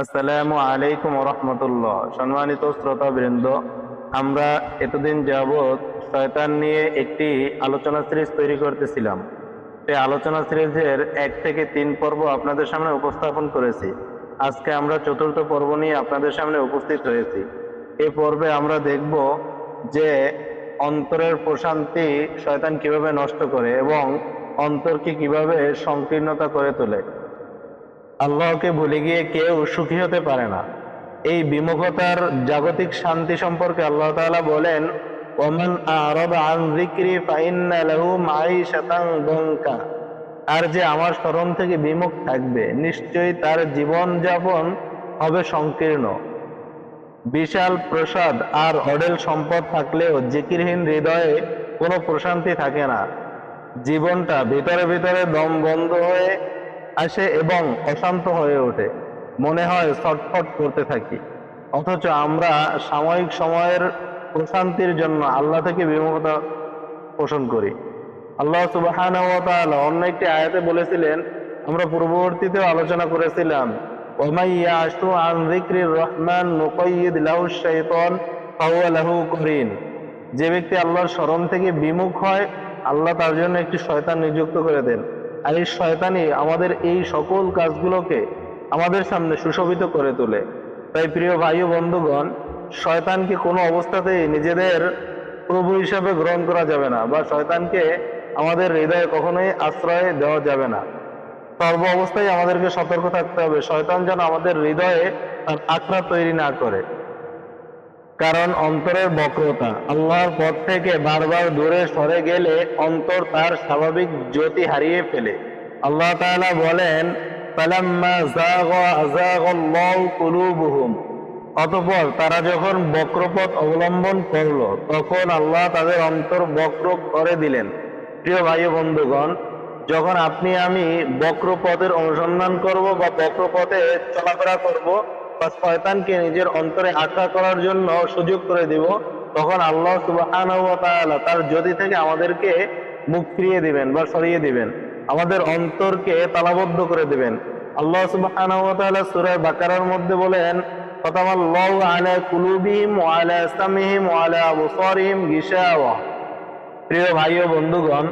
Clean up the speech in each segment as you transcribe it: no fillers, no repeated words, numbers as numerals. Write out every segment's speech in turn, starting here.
আসসালামু আলাইকুম রহমতুল্লাহ। সম্মানিত শ্রোতাবৃন্দ, আমরা এতদিন যাবৎ শয়তান নিয়ে একটি আলোচনা সিরিজ তৈরি করতেছিলাম। সেই আলোচনা সিরিজের 1 থেকে 3 পর্ব আপনাদের সামনে উপস্থাপন করেছি। আজকে আমরা চতুর্থ পর্ব নিয়ে আপনাদের সামনে উপস্থিত হয়েছি। এই পর্বে আমরা দেখব যে অন্তরের প্রশান্তি শয়তান কিভাবে নষ্ট করে এবং অন্তরকে কিভাবে সংকীর্ণতা করে তোলে। আল্লাহকে ভুলে গিয়ে কেউ সুখী হতে পারে না। এই বিমুখতার জাগতিক শান্তি সম্পর্কে আল্লাহ তাআলা বলেন, ওমান আ'রাদা আন যিকরি ফাইন্না লাহু মাঈশাতান দনকা। আর যে আমার স্মরণ থেকে বিমুখ থাকবে, নিশ্চয়ই তার জীবন যাপন হবে সংকীর্ণ। বিশাল প্রসাদ আর অঢেল সম্পদ থাকলেও জিকিরহীন হৃদয়ে কোনো প্রশান্তি থাকে না। জীবনটা ভিতরে ভিতরে দম বন্ধ হয়ে আসে এবং অশান্ত হয়ে ওঠে। মনে হয় ছটফট করতে থাকি। অথচ আমরা সাময়িক সময়ের প্রশান্তির জন্য আল্লাহ থেকে বিমুখতা পোষণ করি। আল্লাহ সুবহানাহু ওয়া তাআলা অন্য একটি আয়াতে বলেছিলেন, আমরা পূর্ববর্তীতেও আলোচনা করেছিলাম, ওয়ামাই ইয়াশু আন যিকরির রহমান নুকাইয়িদ লাহু শাইতান ফাহুয়া লাহু করিন। যে ব্যক্তি আল্লাহর স্মরণ থেকে বিমুখ হয়, আল্লাহ তার জন্য একটি শয়তান নিযুক্ত করে দেন। আর এই শয়তানই আমাদের এই সকল কাজগুলোকে আমাদের সামনে সুশোভিত করে তোলে। তাই প্রিয় ভাই ও বন্ধুগণ, শয়তানকে কোনো অবস্থাতেই নিজেদের প্রভু হিসাবে গ্রহণ করা যাবে না, বা শয়তানকে আমাদের হৃদয়ে কখনোই আশ্রয় দেওয়া যাবে না। সর্ব অবস্থায় আমাদেরকে সতর্ক থাকতে হবে শয়তান যেন আমাদের হৃদয়ে তার আখড়া তৈরি না করে। কারণ অন্তরের বক্রতা, আল্লাহর পথ থেকে বারবার দূরে সরে গেলে অন্তর তার স্বাভাবিক জ্যোতি হারিয়ে ফেলে। আল্লাহ তাআলা বলেন, ফালাম্মা যাগা আযাগাল্লাহু কুলুবুহুম। অতঃপর তারা যখন বক্রপথ অবলম্বন করলো, তখন আল্লাহ তাদের অন্তর বক্র করে দিলেন। প্রিয় ভাই ও বন্ধুগণ, যখন আপনি আমি বক্রপথের অনুসন্ধান করব বা বক্রপথে চলাফেরা করব বা শয়তানকে নিজের অন্তরে আঁকড়া করার জন্য সুযোগ করে দিব, তখন আল্লাহ সুবহানাহু ওয়া তাআলা তার জ্যোতি থেকে আমাদেরকে মুখ ফিরিয়ে দিবেন বা সরিয়ে দিবেন, আমাদের অন্তরকে তালাবদ্ধ করে দিবেন। আল্লাহ সুবহানাহু ওয়া তাআলা সূরা বাকারার মধ্যে বলেন, ফাতামাল্লাহু আলা কুলুবিহিম ওয়া আলা সামিহিম ওয়া আলা আবসারিহিম গিশাওয়া। প্রিয় ভাই ও বন্ধুগণ,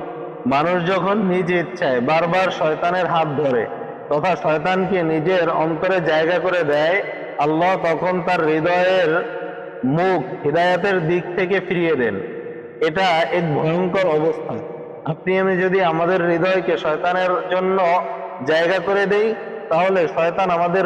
মানুষ যখন নিজ ইচ্ছায় বারবার শয়তানের হাত ধরে তথা শয়তানকে নিজের অন্তরে জায়গা করে দেয়, আল্লাহ তখন তার হৃদয়ের মুখ হিদায়াতের দিক থেকে ফিরিয়ে দেন। এটা এক ভয়ঙ্কর অবস্থা। আপনি আমি যদি আমাদের হৃদয়কে শয়তানের জন্য জায়গা করে দেই, তাহলে শয়তান আমাদের